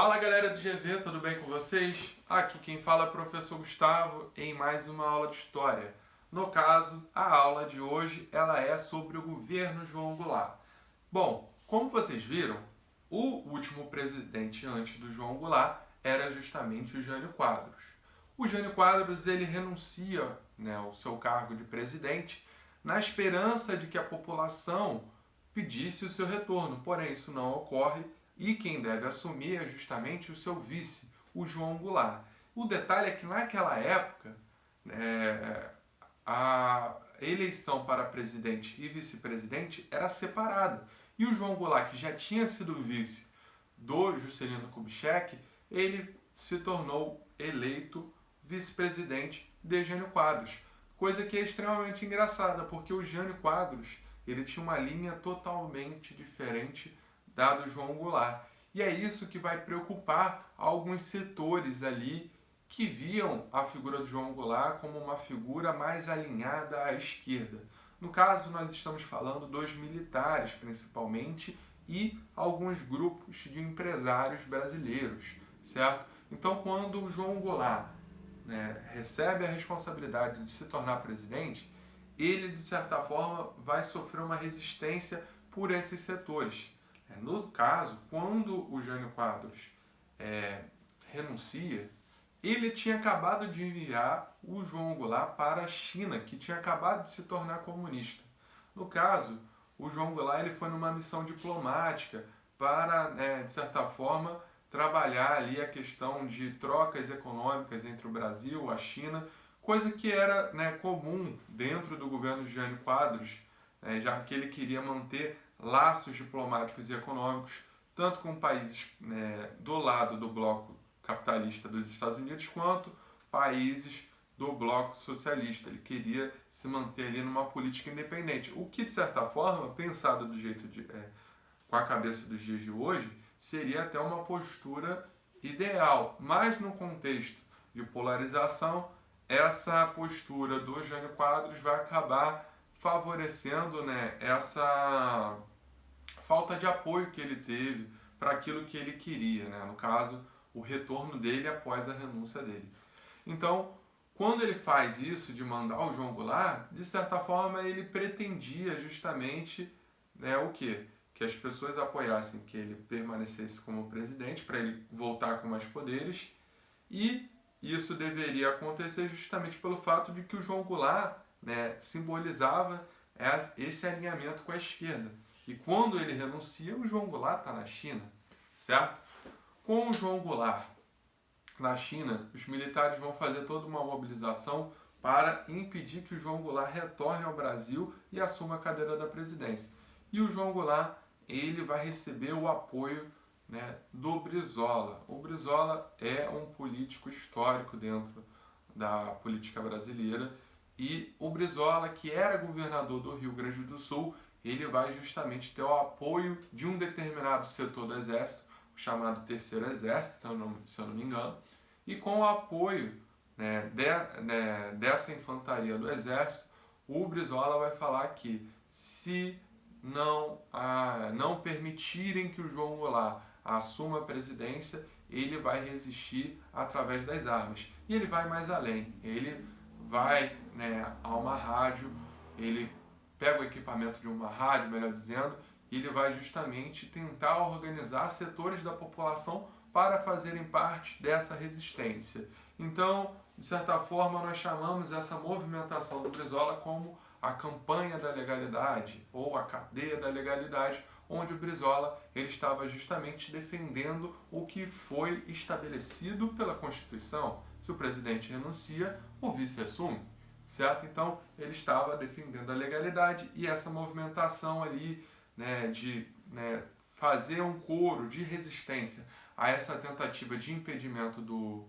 Fala galera do GV, tudo bem com vocês? Aqui quem fala é o professor Gustavo em mais uma aula de História. No caso, a aula de hoje ela é sobre o governo João Goulart. Bom, como vocês viram, o último presidente antes do João Goulart era justamente o Jânio Quadros. O Jânio Quadros ele renuncia, ao seu cargo de presidente na esperança de que a população pedisse o seu retorno, porém isso não ocorre e quem deve assumir é justamente o seu vice, o João Goulart. O detalhe é que naquela época a eleição para presidente e vice-presidente era separada. E o João Goulart, que já tinha sido vice do Juscelino Kubitschek, ele se tornou eleito vice-presidente de Jânio Quadros. Coisa que é extremamente engraçada, porque o Jânio Quadros ele tinha uma linha totalmente diferente da do João Goulart. E é isso que vai preocupar alguns setores ali que viam a figura do João Goulart como uma figura mais alinhada à esquerda. No caso, nós estamos falando dos militares, principalmente, e alguns grupos de empresários brasileiros, certo? Então, quando o João Goulart recebe a responsabilidade de se tornar presidente, ele, de certa forma, vai sofrer uma resistência por esses setores. No caso, quando o Jânio Quadros renuncia, ele tinha acabado de enviar o João Goulart para a China, que tinha acabado de se tornar comunista. No caso, o João Goulart ele foi numa missão diplomática para, de certa forma, trabalhar ali a questão de trocas econômicas entre o Brasil e a China, coisa que era comum dentro do governo de Jânio Quadros, já que ele queria manter laços diplomáticos e econômicos, tanto com países do lado do bloco capitalista dos Estados Unidos, quanto países do bloco socialista. Ele queria se manter ali numa política independente, o que, de certa forma, pensado do jeito com a cabeça dos dias de hoje, seria até uma postura ideal, mas no contexto de polarização, essa postura do Jânio Quadros vai acabar favorecendo essa falta de apoio que ele teve para aquilo que ele queria, no caso, o retorno dele após a renúncia dele. Então, quando ele faz isso de mandar o João Goulart, de certa forma ele pretendia justamente o quê? Que as pessoas apoiassem que ele permanecesse como presidente para ele voltar com mais poderes, e isso deveria acontecer justamente pelo fato de que o João Goulart simbolizava esse alinhamento com a esquerda. E quando ele renuncia, o João Goulart está na China, certo? Com o João Goulart na China, os militares vão fazer toda uma mobilização para impedir que o João Goulart retorne ao Brasil e assuma a cadeira da presidência. E o João Goulart ele vai receber o apoio do Brizola. O Brizola é um político histórico dentro da política brasileira, e o Brizola, que era governador do Rio Grande do Sul, ele vai justamente ter o apoio de um determinado setor do Exército, o chamado Terceiro Exército, se eu não me engano, e com o apoio dessa infantaria do Exército, o Brizola vai falar que se não permitirem que o João Goulart assuma a presidência, ele vai resistir através das armas. E ele vai mais além, ele vai a uma rádio, ele pega o equipamento de uma rádio, melhor dizendo, e ele vai justamente tentar organizar setores da população para fazerem parte dessa resistência. Então, de certa forma, nós chamamos essa movimentação do Brizola como a campanha da legalidade ou a cadeia da legalidade, onde o Brizola ele estava justamente defendendo o que foi estabelecido pela Constituição. Se o presidente renuncia, o vice assume, certo? Então, ele estava defendendo a legalidade, e essa movimentação ali de fazer um coro de resistência a essa tentativa de impedimento do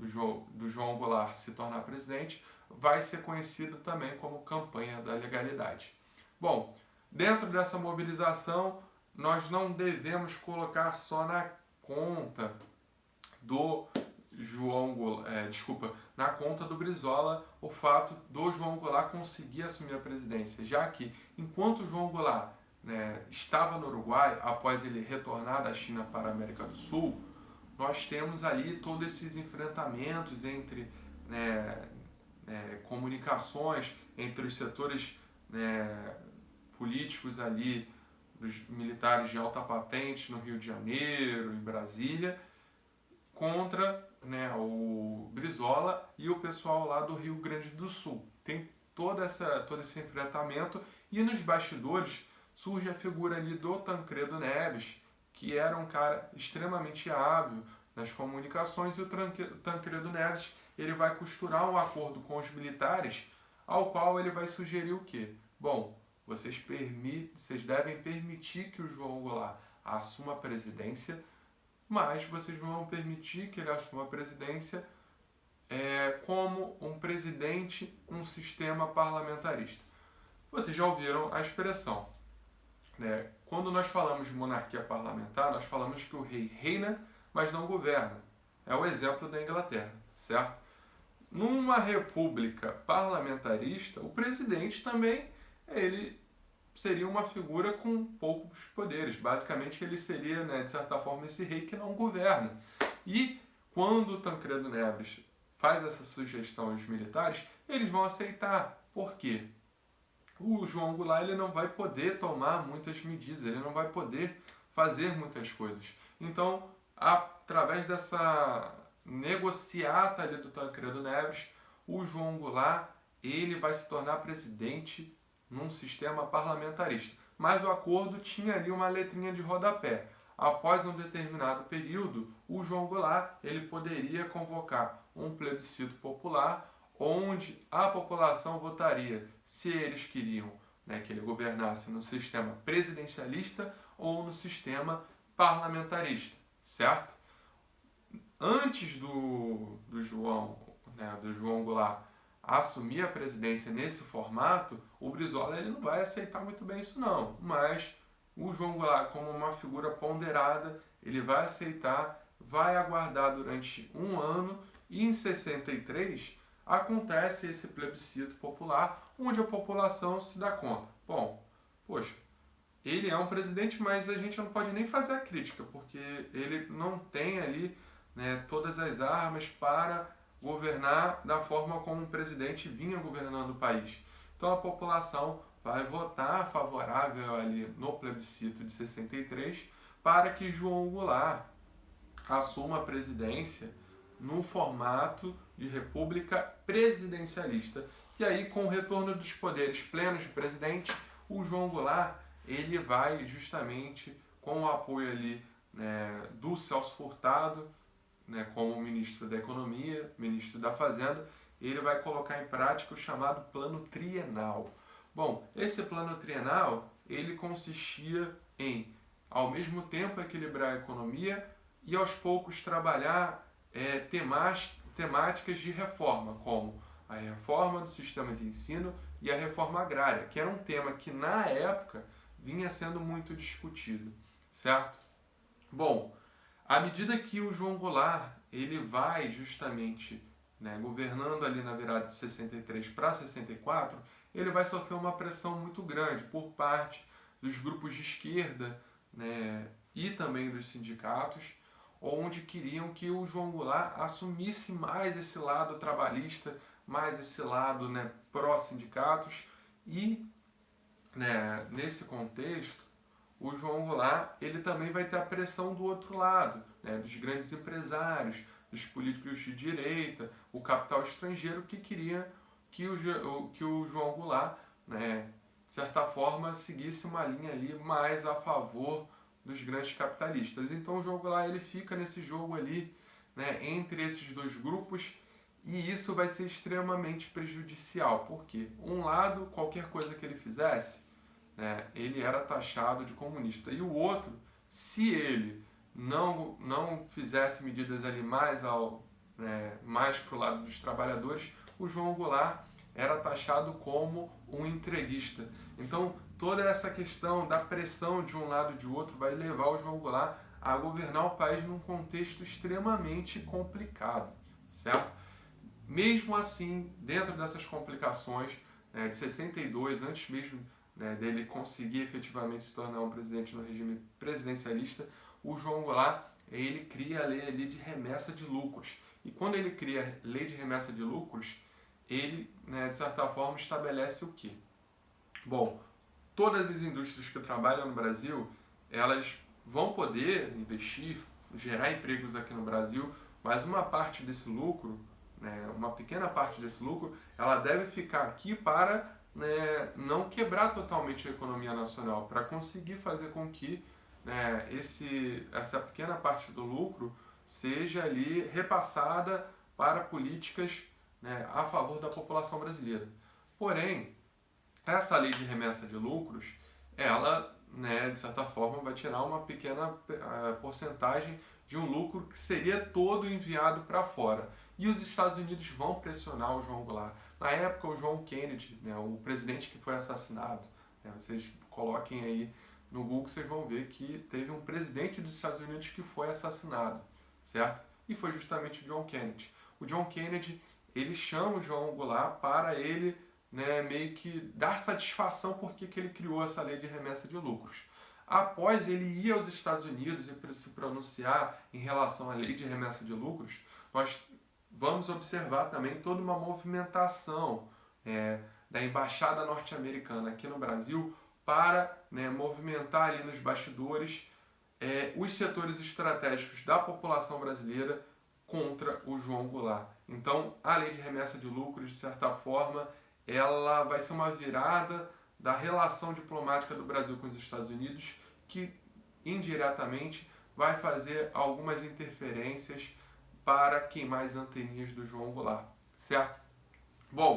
João Goulart se tornar presidente vai ser conhecido também como campanha da legalidade. Bom, dentro dessa mobilização, nós não devemos colocar só na conta do na conta do Brizola o fato do João Goulart conseguir assumir a presidência, já que enquanto o João Goulart estava no Uruguai, após ele retornar da China para a América do Sul, nós temos ali todos esses enfrentamentos entre, né, comunicações entre os setores, né, políticos ali, dos militares de alta patente no Rio de Janeiro, em Brasília, contra, né, o Brizola e o pessoal lá do Rio Grande do Sul. Tem todo esse enfrentamento e nos bastidores surge a figura ali do Tancredo Neves, que era um cara extremamente hábil nas comunicações, e o Tancredo Neves ele vai costurar um acordo com os militares, ao qual ele vai sugerir o quê? Bom, vocês devem permitir que o João Goulart assuma a presidência, mas vocês vão permitir que ele assuma a presidência como um presidente num sistema parlamentarista. Vocês já ouviram a expressão, né? Quando nós falamos de monarquia parlamentar, nós falamos que o rei reina, mas não governa. É o exemplo da Inglaterra, certo? Numa república parlamentarista, o presidente também ele seria uma figura com poucos poderes. Basicamente, ele seria, né, de certa forma, esse rei que não governa. E quando o Tancredo Neves faz essa sugestão aos militares, eles vão aceitar. Por quê? O João Goulart ele não vai poder tomar muitas medidas, ele não vai poder fazer muitas coisas. Então, através dessa negociata ali do Tancredo Neves, o João Goulart ele vai se tornar presidente num sistema parlamentarista. Mas o acordo tinha ali uma letrinha de rodapé. Após um determinado período, o João Goulart ele poderia convocar um plebiscito popular onde a população votaria se eles queriam, né, que ele governasse no sistema presidencialista ou no sistema parlamentarista, certo? Antes do João Goulart assumir a presidência nesse formato, o Brizola ele não vai aceitar muito bem isso não, mas o João Goulart, como uma figura ponderada, ele vai aceitar, vai aguardar durante um ano, e em 63 acontece esse plebiscito popular, onde a população se dá conta. Bom, poxa, ele é um presidente, mas a gente não pode nem fazer a crítica, porque ele não tem ali, né, todas as armas para governar da forma como um presidente vinha governando o país. Então a população vai votar favorável ali no plebiscito de 63 para que João Goulart assuma a presidência no formato de república presidencialista. E aí, com o retorno dos poderes plenos do presidente, o João Goulart ele vai justamente com o apoio ali, né, do Celso Furtado, né, como ministro da Economia, ministro da Fazenda, ele vai colocar em prática o chamado Plano Trienal. Bom, esse Plano Trienal ele consistia em, ao mesmo tempo, equilibrar a economia e aos poucos trabalhar temáticas de reforma, como a reforma do sistema de ensino e a reforma agrária, que era um tema que na época vinha sendo muito discutido, certo? Bom, à medida que o João Goulart ele vai justamente, né, governando ali na virada de 63 para 64, ele vai sofrer uma pressão muito grande por parte dos grupos de esquerda, né, e também dos sindicatos, onde queriam que o João Goulart assumisse mais esse lado trabalhista, mais esse lado, né, pró-sindicatos. E, né, nesse contexto, o João Goulart ele também vai ter a pressão do outro lado, né, dos grandes empresários, dos políticos de direita, o capital estrangeiro que queria que o João Goulart, né, de certa forma, seguisse uma linha ali mais a favor dos grandes capitalistas. Então o João Goulart ele fica nesse jogo ali, né, entre esses dois grupos, e isso vai ser extremamente prejudicial, porque um lado, qualquer coisa que ele fizesse, né, ele era taxado de comunista, e o outro, se ele não fizesse medidas ali mais para o lado dos trabalhadores, o João Goulart era taxado como um entreguista. Então, toda essa questão da pressão de um lado e de outro vai levar o João Goulart a governar o país num contexto extremamente complicado, certo? Mesmo assim, dentro dessas complicações, de 62, antes mesmo, né, dele conseguir efetivamente se tornar um presidente no regime presidencialista, o João Goulart ele cria a lei ali de remessa de lucros. E quando ele cria a lei de remessa de lucros, ele, né, de certa forma, estabelece o quê? Bom, todas as indústrias que trabalham no Brasil, elas vão poder investir, gerar empregos aqui no Brasil, mas uma parte desse lucro, né, uma pequena parte desse lucro, ela deve ficar aqui para, né, não quebrar totalmente a economia nacional, para conseguir fazer com que, né, essa pequena parte do lucro seja ali repassada para políticas, né, a favor da população brasileira. Porém, essa lei de remessa de lucros, ela, né, de certa forma, vai tirar uma pequena porcentagem de um lucro que seria todo enviado para fora. E os Estados Unidos vão pressionar o João Goulart. Na época, o John Kennedy, né, o presidente que foi assassinado, né, vocês coloquem aí no Google, vocês vão ver que teve um presidente dos Estados Unidos que foi assassinado, certo? E foi justamente o John Kennedy. O John Kennedy, ele chama o João Goulart para ele, né, meio que dar satisfação porque que ele criou essa lei de remessa de lucros. Após ele ir aos Estados Unidos e se pronunciar em relação à lei de remessa de lucros, nós vamos observar também toda uma movimentação da embaixada norte-americana aqui no Brasil para, né, movimentar ali nos bastidores os setores estratégicos da população brasileira contra o João Goulart. Então, a lei de remessa de lucros, de certa forma, ela vai ser uma virada da relação diplomática do Brasil com os Estados Unidos, que indiretamente vai fazer algumas interferências para queimar as anteninhas do João Goulart, certo? Bom,